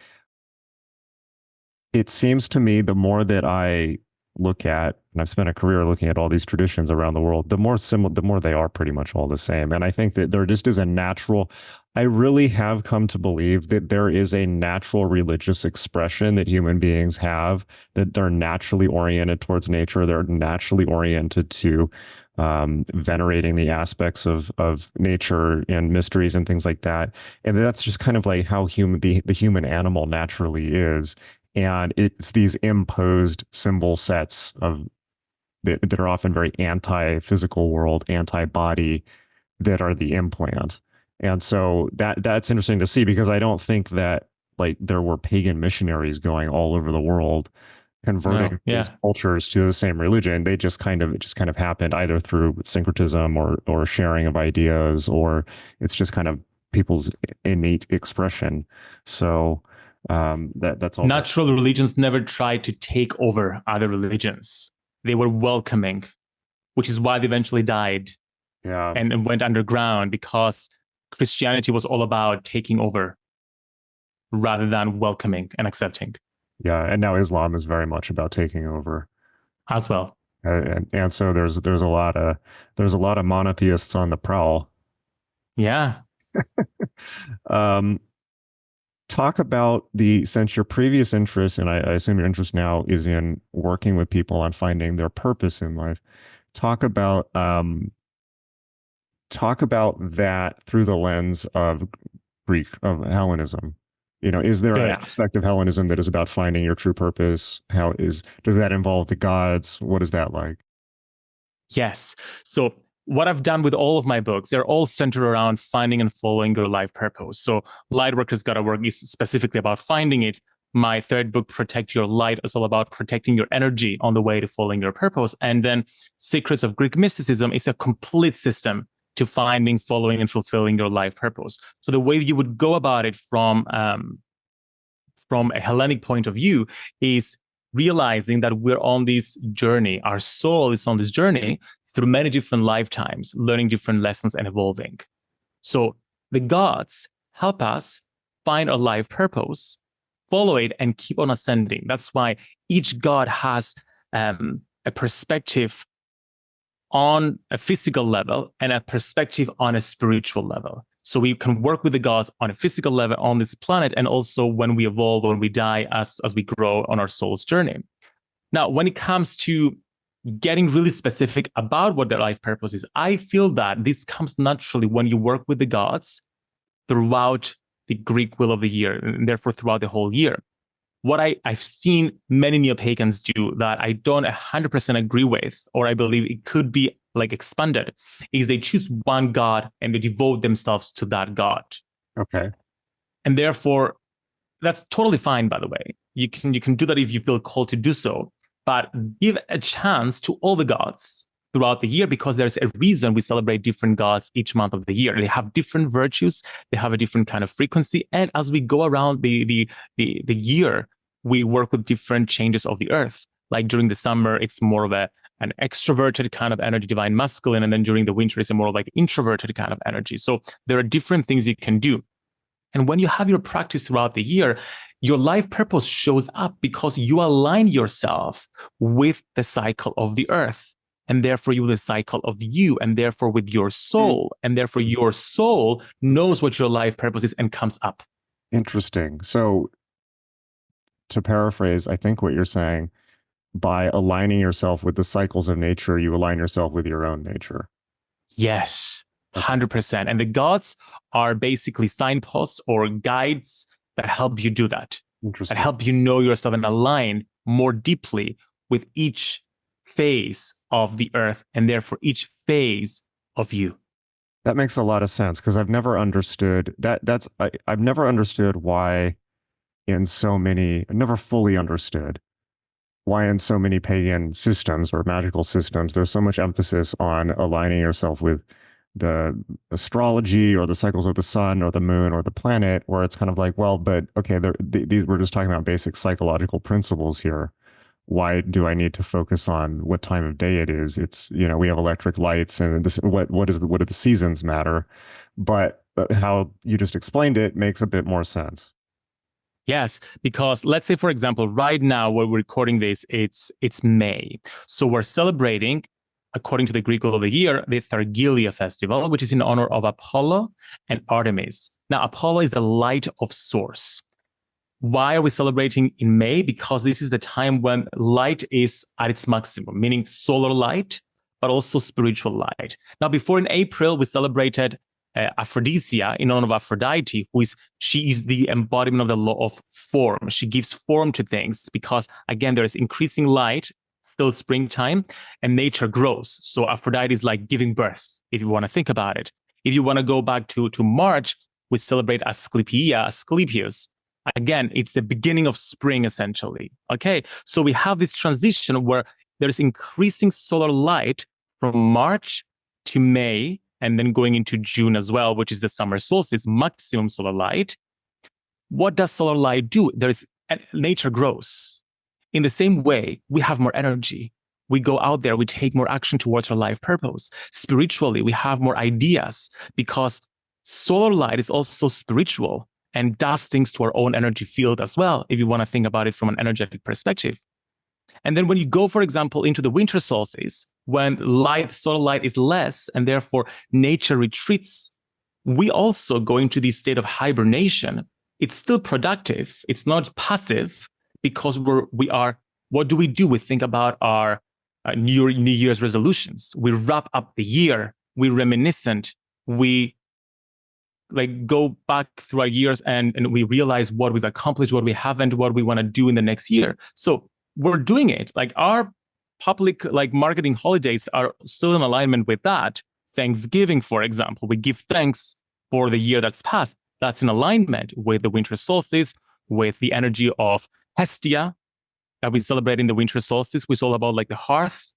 it seems to me the more that I look at, and I've spent a career looking at all these traditions around the world, the more they are pretty much all the same. And I think that there just is I really have come to believe that there is a natural religious expression that human beings have, that they're naturally oriented towards nature. They're naturally oriented to venerating the aspects of nature and mysteries and things like that. And that's just kind of like how the human animal naturally is. And it's these imposed symbol sets that are often very anti-physical world, anti-body, that are the implant. And so that's interesting to see, because I don't think that like there were pagan missionaries going all over the world converting these cultures to the same religion. It just kind of happened either through syncretism or sharing of ideas, or it's just kind of people's innate expression. So That's all. Natural religions never tried to take over other religions. They were welcoming, which is why they eventually died Yeah, and went underground, because Christianity was all about taking over rather than welcoming and accepting yeah, and now Islam is very much about taking over. as well. And so there's a lot of monotheists on the prowl. Yeah. Um, talk about the since your previous interest, and I assume your interest now is in working with people on finding their purpose in life. Talk about talk about that through the lens of of Hellenism. You know, is there an Yeah. aspect of Hellenism that is about finding your true purpose? Does that involve the gods? What is that like? Yes. So what I've done with all of my books, they're all centered around finding and following your life purpose. So Lightworkers Gotta Work is specifically about finding it. My third book, Protect Your Light, is all about protecting your energy on the way to following your purpose. And then Secrets of Greek Mysticism is a complete system to finding, following, and fulfilling your life purpose. So the way you would go about it from a Hellenic point of view is realizing that we're on this journey. Our soul is on this journey through many different lifetimes, learning different lessons and evolving. So the gods help us find our life purpose, follow it, and keep on ascending. That's why each god has a perspective on a physical level and a perspective on a spiritual level. So we can work with the gods on a physical level on this planet, and also when we evolve, when we die, as we grow on our soul's journey. Now, when it comes to getting really specific about what their life purpose is, I feel that this comes naturally when you work with the gods throughout the Greek wheel of the year, and therefore throughout the whole year. What I've seen many neo-pagans do that I don't 100% agree with, or I believe it could be like expanded, is they choose one god and they devote themselves to that god. Okay. And therefore, that's totally fine, by the way. You can do that if you feel called to do so, but give a chance to all the gods throughout the year, because there's a reason we celebrate different gods each month of the year. They have different virtues, they have a different kind of frequency, and as we go around the year, we work with different changes of the earth. Like during the summer, it's more of an extroverted kind of energy, divine masculine, and then during the winter, it's a more like introverted kind of energy. So there are different things you can do. And when you have your practice throughout the year, your life purpose shows up because you align yourself with the cycle of the earth. And therefore, you with the cycle of you, and therefore with your soul. And therefore, your soul knows what your life purpose is and comes up. Interesting. So, to paraphrase, I think what you're saying, by aligning yourself with the cycles of nature, you align yourself with your own nature. Yes, 100%. And the gods are basically signposts or guides that help you do that, that help you know yourself and align more deeply with each phase of the earth, and therefore each phase of you. That makes a lot of sense, because I've never understood that. I've never understood why I've never fully understood why in so many pagan systems or magical systems, there's so much emphasis on aligning yourself with the astrology or the cycles of the sun or the moon or the planet, where it's kind of like, well, but okay, these we're just talking about basic psychological principles here. Why do I need to focus on what time of day it is? It's, you know, we have electric lights, and this, what do the seasons matter? But how you just explained it makes a bit more sense. Yes, because let's say, for example, right now when we're recording this, it's May. So we're celebrating, according to the Greek wheel of the year, the Thargelia festival, which is in honor of Apollo and Artemis. Now, Apollo is the light of source. Why are we celebrating in May? Because this is the time when light is at its maximum, meaning solar light, but also spiritual light. Now, before in April, we celebrated Aphrodisia in honor of Aphrodite, she is the embodiment of the law of form. She gives form to things because, again, there is increasing light, still springtime, and nature grows. So Aphrodite is like giving birth, if you want to think about it. If you want to go back to March, we celebrate Asclepius. Again, it's the beginning of spring, essentially. Okay, so we have this transition where there's increasing solar light from March to May, and then going into June as well, which is the summer solstice, maximum solar light. what does solar light do? Nature grows. In the same way, we have more energy. We go out there, we take more action towards our life purpose. Spiritually, we have more ideas because solar light is also spiritual and does things to our own energy field as well, if you want to think about it from an energetic perspective. And then when you go, for example, into the winter solstice, when solar light is less, and therefore nature retreats, we also go into this state of hibernation. It's still productive. It's not passive because what do? We think about our New Year's resolutions. We wrap up the year. We reminiscent. We go back through our years and we realize what we've accomplished, what we haven't, what we want to do in the next year. So we're doing it. Our public marketing holidays are still in alignment with that. Thanksgiving, for example, we give thanks for the year that's passed. That's in alignment with the winter solstice, with the energy of Hestia that we celebrate in the winter solstice, which is all about the hearth,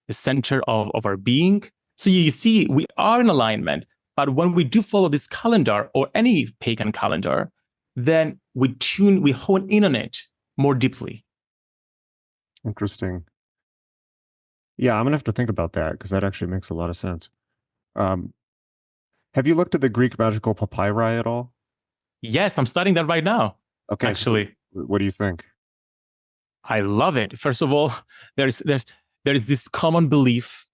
the center of our being. So you see, we are in alignment. But when we do follow this calendar or any pagan calendar, then we hone in on it more deeply. Interesting. Yeah, I'm going to have to think about that because that actually makes a lot of sense. Have you looked at the Greek magical papyri at all? Yes, I'm studying that right now. Okay. Actually. So what do you think? I love it. First of all, there is this common belief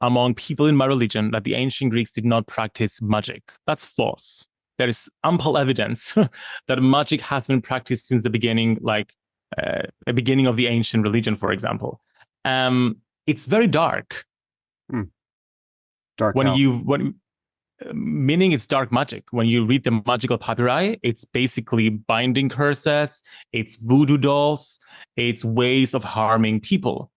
among people in my religion that the ancient Greeks did not practice magic. That's false. There is ample evidence that magic has been practiced since the beginning, the beginning of the ancient religion, for example. It's very dark. Dark. Meaning it's dark magic. When you read the magical papyri, it's basically binding curses, it's voodoo dolls, it's ways of harming people.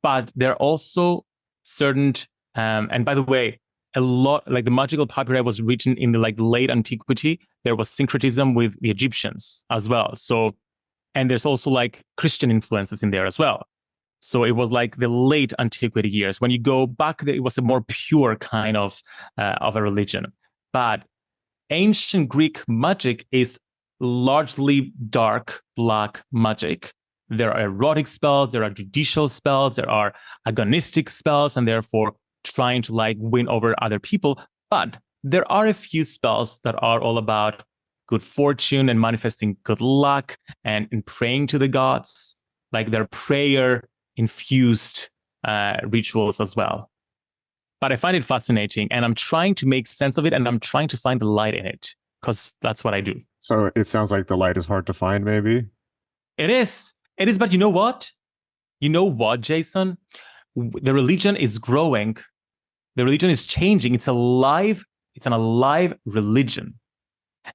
But there are also certain, and by the way, a lot, the magical papyri was written in the late antiquity. There was syncretism with the Egyptians as well. So, and there's also Christian influences in there as well. So it was the late antiquity years. When you go back, it was a more pure kind of a religion. But ancient Greek magic is largely dark, black magic. There are erotic spells, there are judicial spells, there are agonistic spells, and therefore trying to win over other people. But there are a few spells that are all about good fortune and manifesting good luck and praying to the gods. Their prayer infused rituals as well. But I find it fascinating, and I'm trying to make sense of it, and I'm trying to find the light in it, because that's what I do. So it sounds like the light is hard to find, maybe? It is, but you know what? You know what, Jason? The religion is growing. The religion is changing. It's an alive religion.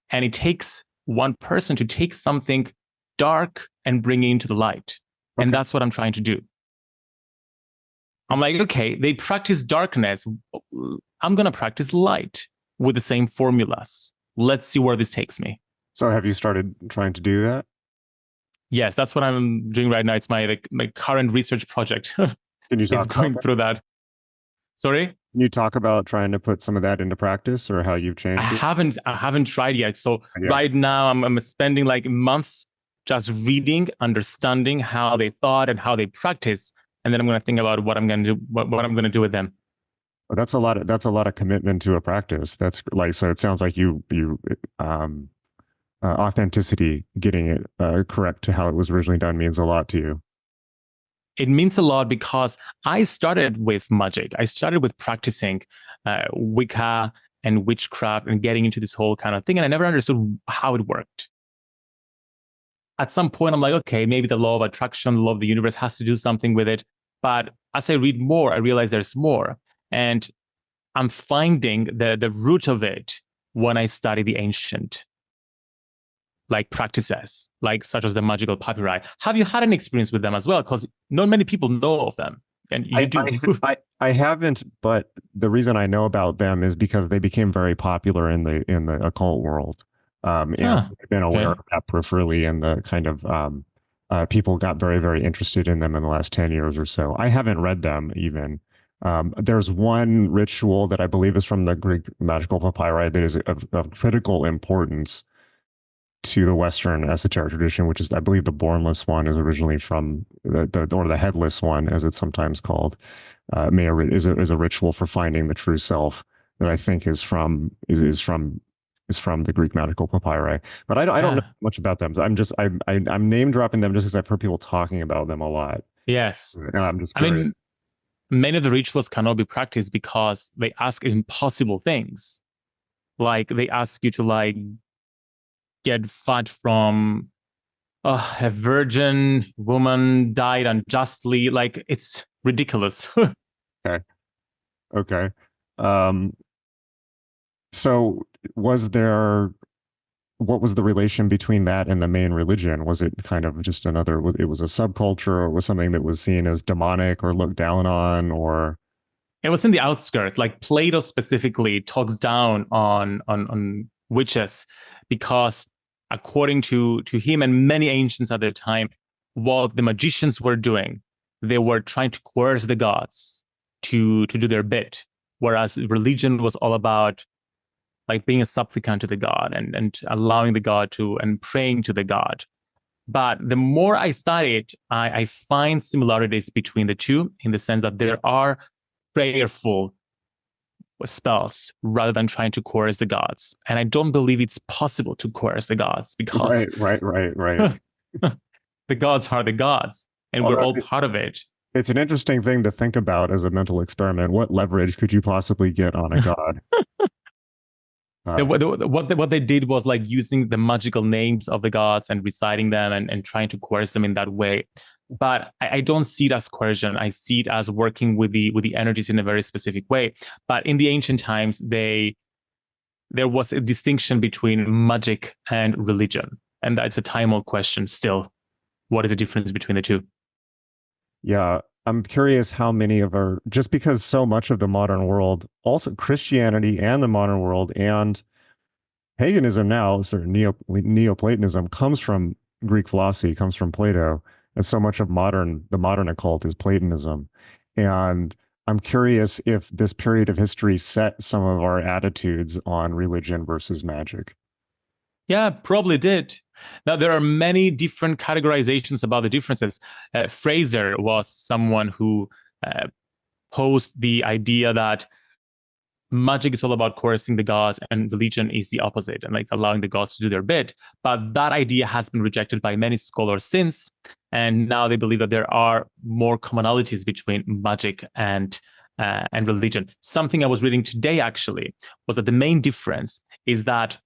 And it takes one person to take something dark and bring it into the light. Okay. And that's what I'm trying to do. I'm okay, they practice darkness. I'm going to practice light with the same formulas. Let's see where this takes me. So have you started trying to do that? Yes, that's what I'm doing right now. It's my current research project. Can you talk going through that? Sorry? Can you talk about trying to put some of that into practice, or how you've changed it? I haven't tried yet. So right now I'm spending months just reading, understanding how they thought and how they practice. And then I'm going to think about what I'm going to do, what I'm going to do with them. Well, that's a lot of commitment to a practice. That's so it sounds like you authenticity, getting it correct to how it was originally done, means a lot to you. It means a lot because I started with magic. I started with practicing Wicca and witchcraft and getting into this whole kind of thing. And I never understood how it worked. At some point, I'm okay, maybe the law of attraction, the law of the universe has to do something with it. But as I read more, I realize there's more. And I'm finding the root of it when I study the ancient practices, such as the magical papyri. Have you had an experience with them as well? Because not many people know of them. And you do. I haven't, but the reason I know about them is because they became very popular in the occult world. And I've been aware of that peripherally, and the kind of people got very, very interested in them in the last 10 years or so. I haven't read them even. There's one ritual that I believe is from the Greek magical papyri that is of critical importance to the Western esoteric tradition, which is, I believe, the bornless one is originally from or the headless one, as it's sometimes called, is a ritual for finding the true self that I think is from the Greek magical papyri. But I don't know Ah, much about them. I'm name dropping them just because I've heard people talking about them a lot, yes. and I'm just I curious. mean, many of the rituals cannot be practiced because they ask impossible things. Like they ask you to like get fat from a virgin woman died unjustly. Like it's ridiculous. Okay, okay. Um, so was there what was the relation between that and the main religion? Was it kind of just another, it was a subculture, or was something that was seen as demonic or looked down on, or? It was in the outskirts. Like Plato specifically talks down on witches because according to him and many ancients at the time, what the magicians were doing, they were trying to coerce the gods to do their bit. Whereas religion was all about like being a supplicant to the god and allowing the god to and praying to the god. But the more I studied, I find similarities between the two in the sense that there are prayerful spells rather than trying to coerce the gods. And I don't believe it's possible to coerce the gods because Right. the gods are the gods and we're Although all part of it. it's an interesting thing to think about as a mental experiment. What leverage could you possibly get on a god? Uh, What they did was like using the magical names of the gods and reciting them and trying to coerce them in that way. But I don't see it as coercion. I see it as working with the energies in a very specific way. But in the ancient times, there was a distinction between magic and religion, and that's a time-old question still. What is the difference between the two? yeah, I'm curious how many of our, just because so much of the modern world, also Christianity and the modern world and paganism now, sort of Neoplatonism, comes from Greek philosophy, comes from Plato, and so much of the modern occult is Platonism. And I'm curious if this period of history set some of our attitudes on religion versus magic. Yeah, probably did. Now, there are many different categorizations about the differences. Fraser was someone who uh, posed the idea that magic is all about coercing the gods and religion is the opposite and like it's allowing the gods to do their bit. But that idea has been rejected by many scholars since. And now they believe that there are more commonalities between magic and religion. Something I was reading today actually was that the main difference is that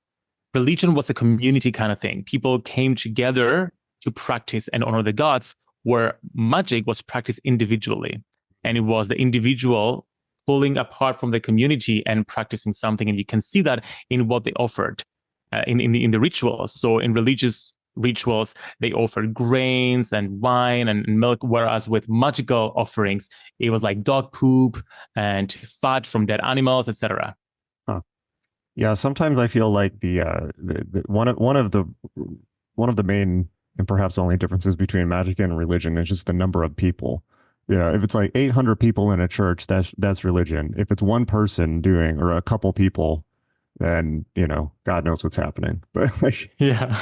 religion was a community kind of thing. People came together to practice and honor the gods, where magic was practiced individually. And it was the individual pulling apart from the community and practicing something. And you can see that in what they offered in the rituals. So in religious rituals, they offered grains and wine and milk, whereas with magical offerings, it was like dog poop and fat from dead animals, etc. Huh. Yeah, sometimes I feel like one of the main and perhaps only differences between magic and religion is just the number of people. Yeah, if it's like 800 people in a church, that's religion. If it's one person doing or a couple people, then God knows what's happening. But like, Yeah.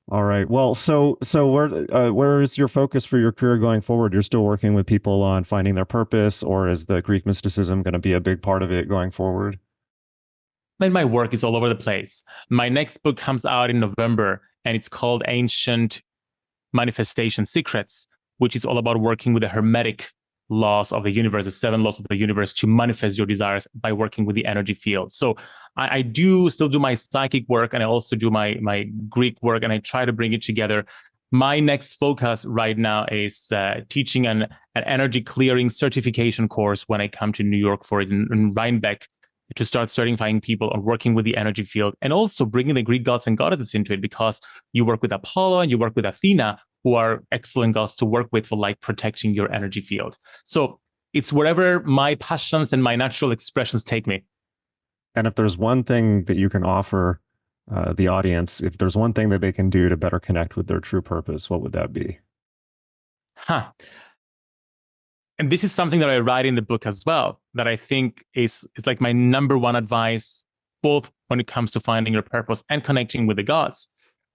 all right, well, so where is your focus for your career going forward? You're still working with people on finding their purpose, or is the Greek mysticism going to be a big part of it going forward? And my work is all over the place. My next book comes out in November, and it's called Ancient Manifestation Secrets, which is all about working with the hermetic laws of the universe, the seven laws of the universe, to manifest your desires by working with the energy field. So I do still do my psychic work, and I also do my Greek work, and I try to bring it together. My next focus right now is teaching an energy clearing certification course when I come to New York for it in Rhinebeck to start certifying people on working with the energy field and also bringing the Greek gods and goddesses into it because you work with Apollo and you work with Athena, who are excellent gods to work with for like protecting your energy field. So it's wherever my passions and my natural expressions take me. And if there's one thing that you can offer the audience, if there's one thing that they can do to better connect with their true purpose, what would that be? Huh. And this is something that I write in the book as well, that I think is like my number one advice, both when it comes to finding your purpose and connecting with the gods.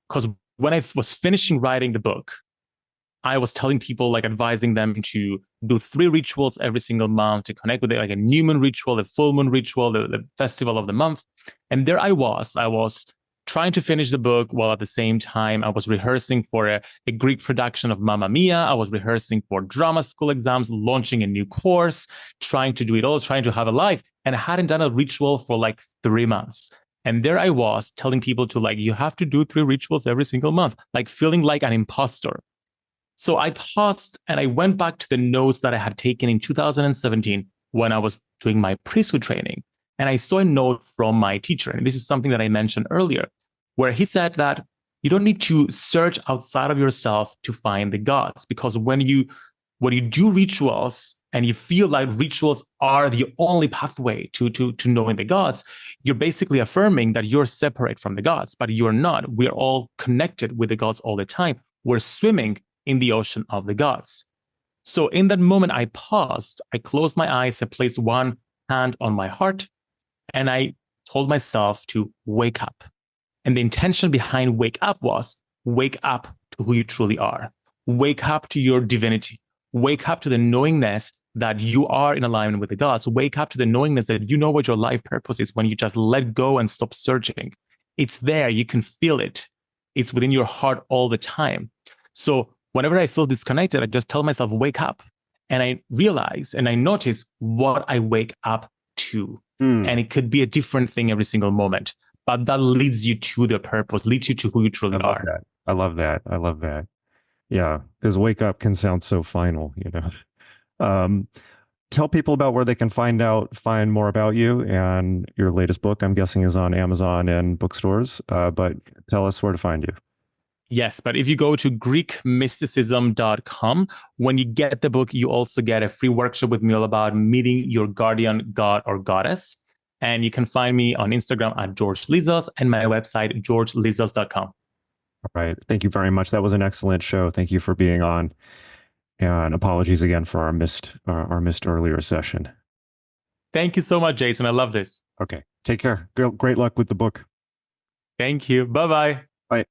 Because when I was finishing writing the book, I was telling people, like advising them to do 3 rituals every single month to connect with it, like a new moon ritual, a full moon ritual, the festival of the month. And there I was trying to finish the book while at the same time I was rehearsing for a Greek production of Mamma Mia. I was rehearsing for drama school exams, launching a new course, trying to do it all, trying to have a life. And I hadn't done a ritual for like 3 months. And there I was telling people to like, you have to do 3 rituals every single month, like feeling like an imposter. So I paused and I went back to the notes that I had taken in 2017 when I was doing my priesthood training. And I saw a note from my teacher. And this is something that I mentioned earlier, where he said that you don't need to search outside of yourself to find the gods. Because when you do rituals and you feel like rituals are the only pathway to knowing the gods, you're basically affirming that you're separate from the gods, but you're not. We're all connected with the gods all the time. We're swimming in the ocean of the gods. So in that moment, I paused, I closed my eyes, I placed one hand on my heart, and I told myself to wake up. And the intention behind wake up was wake up to who you truly are. Wake up to your divinity. Wake up to the knowingness that you are in alignment with the gods. Wake up to the knowingness that you know what your life purpose is when you just let go and stop searching. It's there. You can feel it. It's within your heart all the time. So whenever I feel disconnected, I just tell myself, wake up. And I realize and I notice what I wake up to. And it could be a different thing every single moment. But that leads you to the purpose, leads you to who you truly are. That. I love that. I love that. Yeah, because wake up can sound so final, you know. Tell people about where they can find more about you, and your latest book, I'm guessing, is on Amazon and bookstores. But tell us where to find you. Yes, but if you go to GreekMysticism.com, when you get the book, you also get a free workshop with me all about meeting your guardian god or goddess. And you can find me on Instagram at George Lizos and my website, georgelizos.com. All right. Thank you very much. That was an excellent show. Thank you for being on. And apologies again for our missed earlier session. Thank you so much, Jason. I love this. Okay. Take care. Great luck with the book. Thank you. Bye-bye. Bye.